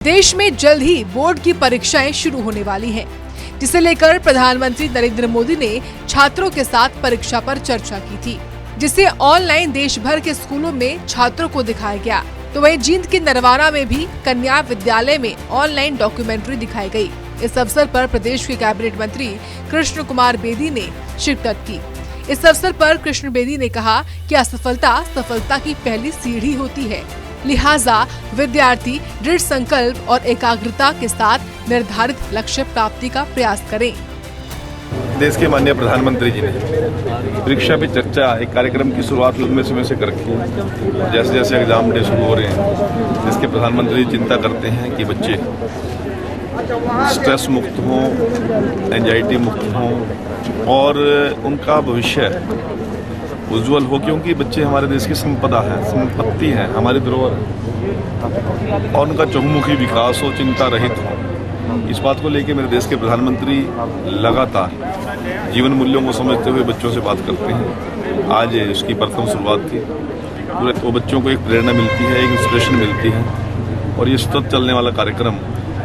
देश में जल्द ही बोर्ड की परीक्षाएं शुरू होने वाली हैं, जिसे लेकर प्रधानमंत्री नरेंद्र मोदी ने छात्रों के साथ परीक्षा पर चर्चा की थी, जिसे ऑनलाइन देश भर के स्कूलों में छात्रों को दिखाया गया। तो वहीं जींद के नरवाना में भी कन्या विद्यालय में ऑनलाइन डॉक्यूमेंट्री दिखाई गई। इस अवसर पर प्रदेश के कैबिनेट मंत्री कृष्ण कुमार बेदी ने शिरकत की। इस अवसर पर कृष्ण बेदी ने कहा कि असफलता सफलता की पहली सीढ़ी होती है, लिहाजा विद्यार्थी दृढ़ संकल्प और एकाग्रता के साथ निर्धारित लक्ष्य प्राप्ति का प्रयास करें। देश के माननीय प्रधानमंत्री जी ने परीक्षा पे चर्चा एक कार्यक्रम की शुरुआत लंबे समय से कर रखी है। जैसे जैसे एग्जाम डे शुरू हो रहे हैं, जिसके प्रधानमंत्री चिंता करते हैं कि बच्चे स्ट्रेस मुक्त हों, एंजाइटी मुक्त हों और उनका भविष्य उज्जवल हो, क्योंकि बच्चे हमारे देश की संपदा है, संपत्ति है, हमारी धरोहर है और उनका चहुमुखी विकास हो, चिंता रहित हो। इस बात को लेकर मेरे देश के प्रधानमंत्री लगातार जीवन मूल्यों को समझते हुए बच्चों से बात करते हैं। आज इसकी प्रथम शुरुआत थी। तो बच्चों को एक प्रेरणा मिलती है, एक इंस्पिरेशन मिलती है और ये सतत चलने वाला कार्यक्रम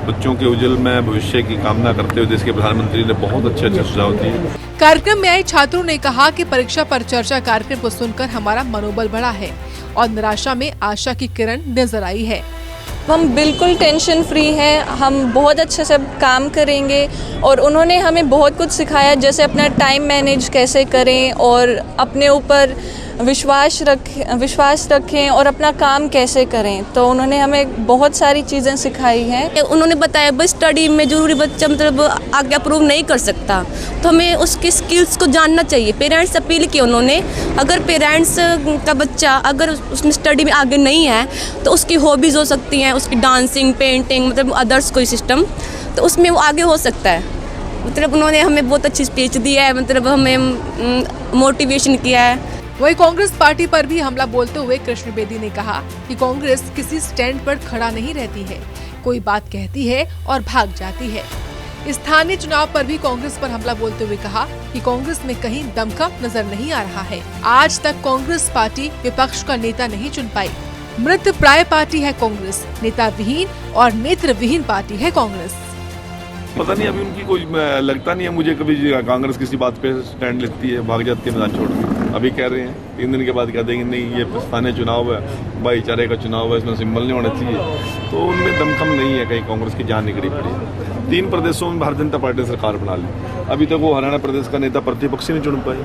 बच्चों के उज्जवल में भविष्य की कामना करते हुए देश के प्रधानमंत्री ने बहुत अच्छे सुझाव दिए। कार्यक्रम में आए छात्रों ने कहा कि परीक्षा पर चर्चा कार्यक्रम को सुनकर हमारा मनोबल बढ़ा है और निराशा में आशा की किरण नजर आई है। हम बिल्कुल टेंशन फ्री हैं, हम बहुत अच्छे से काम करेंगे और उन्होंने हमें बहुत कुछ सिखाया, जैसे अपना टाइम मैनेज कैसे करें और अपने ऊपर विश्वास रखें और अपना काम कैसे करें। तो उन्होंने हमें बहुत सारी चीज़ें सिखाई हैं। उन्होंने बताया बस स्टडी में जरूरी बच्चा मतलब आगे अप्रूव नहीं कर सकता, तो हमें उसके स्किल्स को जानना चाहिए। पेरेंट्स अपील की उन्होंने, अगर पेरेंट्स का बच्चा अगर उसमें स्टडी में आगे नहीं है तो उसकी हॉबीज़ हो सकती हैं, उसकी डांसिंग, पेंटिंग, मतलब अदर्स कोई सिस्टम, तो उसमें वो आगे हो सकता है। मतलब उन्होंने हमें बहुत अच्छी स्पीच दी है, मतलब हमें मोटिवेशन किया है। वहीं कांग्रेस पार्टी पर भी हमला बोलते हुए कृष्ण बेदी ने कहा कि कांग्रेस किसी स्टैंड पर खड़ा नहीं रहती है, कोई बात कहती है और भाग जाती है। स्थानीय चुनाव पर भी कांग्रेस पर हमला बोलते हुए कहा कि कांग्रेस में कहीं दमखम नजर नहीं आ रहा है। आज तक कांग्रेस पार्टी विपक्ष का नेता नहीं चुन पाई। मृत प्राय पार्टी है कांग्रेस, नेता विहीन और नेत्र विहीन पार्टी है कांग्रेस। पता नहीं अभी उनकी कोई लगता नहीं है मुझे कभी कांग्रेस किसी बात पे स्टैंड लेती है, भाग जाती है मैदान छोड़ के। अभी कह रहे हैं 3 दिन के बाद कह देंगे नहीं ये स्थानीय चुनाव है, भाईचारे का चुनाव है, इसमें सिंबल नहीं होना चाहिए। तो उनमें दमखम नहीं है, कहीं कांग्रेस की जान निकली पड़ी। 3 प्रदेशों में भारतीय जनता पार्टी सरकार बना ली, अभी तक वो हरियाणा प्रदेश का नेता प्रतिपक्ष नहीं चुन पाए।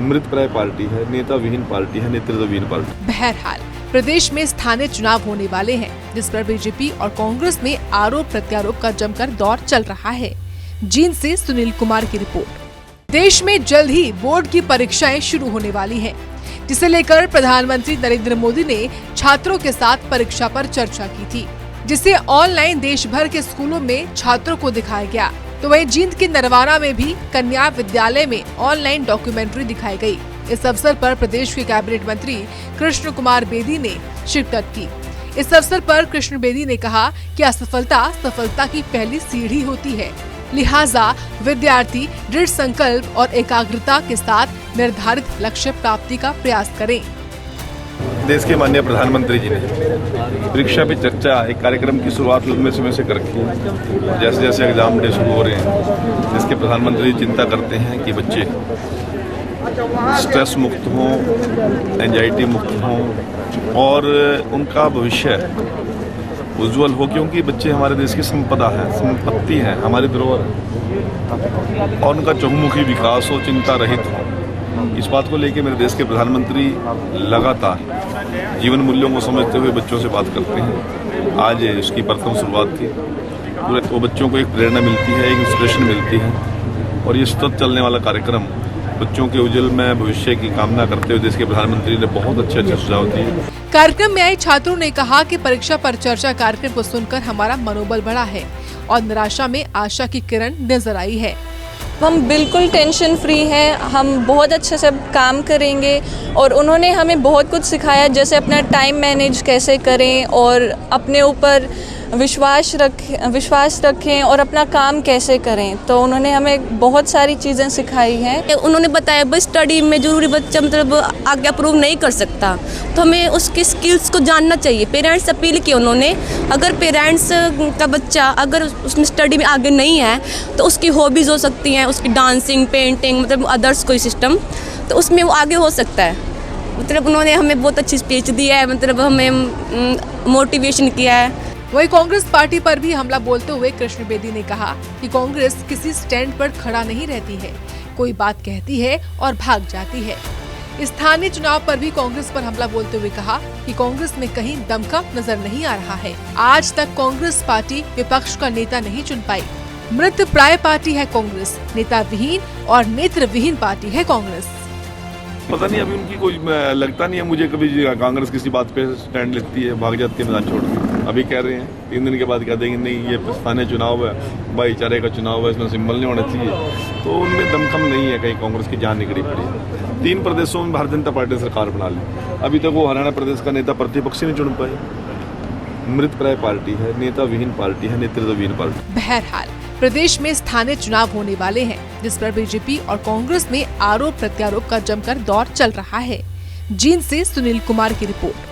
मृत प्राय पार्टी है, नेता विहीन पार्टी है, नेतृत्व विहीन पार्टी। बहरहाल प्रदेश में स्थानीय चुनाव होने वाले हैं, जिस पर बीजेपी और कांग्रेस में आरोप प्रत्यारोप का जमकर दौर चल रहा है। जींद से सुनील कुमार की रिपोर्ट। देश में जल्द ही बोर्ड की परीक्षाएं शुरू होने वाली हैं, जिसे लेकर प्रधानमंत्री नरेंद्र मोदी ने छात्रों के साथ परीक्षा पर चर्चा की थी, जिसे ऑनलाइन देश भर के स्कूलों में छात्रों को दिखाया गया। तो वहीं जींद के नरवाना में भी कन्या विद्यालय में ऑनलाइन डॉक्यूमेंट्री दिखाई गई। इस अवसर पर प्रदेश के कैबिनेट मंत्री कृष्ण कुमार बेदी ने शिरकत की। इस अवसर पर कृष्ण बेदी ने कहा कि असफलता सफलता की पहली सीढ़ी होती है, लिहाजा विद्यार्थी दृढ़ संकल्प और एकाग्रता के साथ निर्धारित लक्ष्य प्राप्ति का प्रयास करें। देश के माननीय प्रधानमंत्री जी ने परीक्षा पे चर्चा एक कार्यक्रम की शुरुआत लंबे समय से कर रखी है। जैसे जैसे एग्जाम डे शुरू हो रहे हैं, जिसके प्रधानमंत्री चिंता करते हैं कि बच्चे स्ट्रेस मुक्त हों, एंजाइटी मुक्त हों और उनका भविष्य उज्जवल हो, क्योंकि बच्चे हमारे देश की संपदा है, संपत्ति है, हमारी धरोहर है और उनका चहुमुखी विकास हो, चिंता रहित हो। इस बात को लेकर मेरे देश के प्रधानमंत्री लगातार जीवन मूल्यों को समझते हुए बच्चों से बात करते हैं। आज इसकी प्रथम शुरुआत थी। तो बच्चों को एक प्रेरणा मिलती है, एक इंस्पिरेशन मिलती है और ये सतत चलने वाला कार्यक्रम बच्चों के उज्जवल में भविष्य की कामना करते हुए देश के प्रधानमंत्री ने बहुत अच्छे सुझाव दिए। कार्यक्रम में आए छात्रों ने कहा कि परीक्षा पर चर्चा कार्यक्रम को सुनकर हमारा मनोबल बढ़ा है और निराशा में आशा की किरण नजर आई है। हम बिल्कुल टेंशन फ्री हैं, हम बहुत अच्छे से काम करेंगे और उन्होंने हमें बहुत कुछ सिखाया, जैसे अपना टाइम मैनेज कैसे करें और अपने ऊपर विश्वास रखें और अपना काम कैसे करें। तो उन्होंने हमें बहुत सारी चीज़ें सिखाई हैं। उन्होंने बताया बस स्टडी में जरूरी बच्चा मतलब आगे अप्रूव नहीं कर सकता, तो हमें उसकी स्किल्स को जानना चाहिए। पेरेंट्स अपील की उन्होंने, अगर पेरेंट्स का बच्चा अगर उसमें स्टडी में आगे नहीं है तो उसकी हॉबीज़ हो सकती हैं, उसकी डांसिंग, पेंटिंग, मतलब अदर्स कोई सिस्टम, तो उसमें वो आगे हो सकता है। मतलब उन्होंने हमें बहुत अच्छी स्पीच दी है, मतलब हमें मोटिवेशन किया है। वहीं कांग्रेस पार्टी पर भी हमला बोलते हुए कृष्ण बेदी ने कहा कि कांग्रेस किसी स्टैंड पर खड़ा नहीं रहती है, कोई बात कहती है और भाग जाती है। स्थानीय चुनाव पर भी कांग्रेस पर हमला बोलते हुए कहा कि कांग्रेस में कहीं दमखम नजर नहीं आ रहा है। आज तक कांग्रेस पार्टी विपक्ष का नेता नहीं चुन पाई। मृत प्राय पार्टी है कांग्रेस, नेता विहीन और नेत्र विहीन पार्टी है कांग्रेस। पता नहीं अभी उनकी कोई लगता नहीं है मुझे कभी कांग्रेस किसी बात पे स्टैंड लेती है, भाग जाती है मैदान छोड़ के। अभी कह रहे हैं 3 दिन के बाद कह देंगे नहीं ये स्थानीय चुनाव है, भाईचारे का चुनाव है, इसमें सिंबल नहीं होना चाहिए। तो उनमें दमखम नहीं है, कहीं कांग्रेस की जान निकली पड़ी। 3 प्रदेशों में भारतीय जनता पार्टी सरकार बना ली, अभी तक वो हरियाणा प्रदेश का नेता प्रतिपक्ष नहीं चुन पाए। मृत प्राय पार्टी है, नेता विहीन पार्टी है, नेतृत्व विहीन पार्टी। बहरहाल प्रदेश में स्थानीय चुनाव होने वाले हैं, जिस पर बीजेपी और कांग्रेस में आरोप प्रत्यारोप का जमकर दौर चल रहा है। जींद से सुनील कुमार की रिपोर्ट।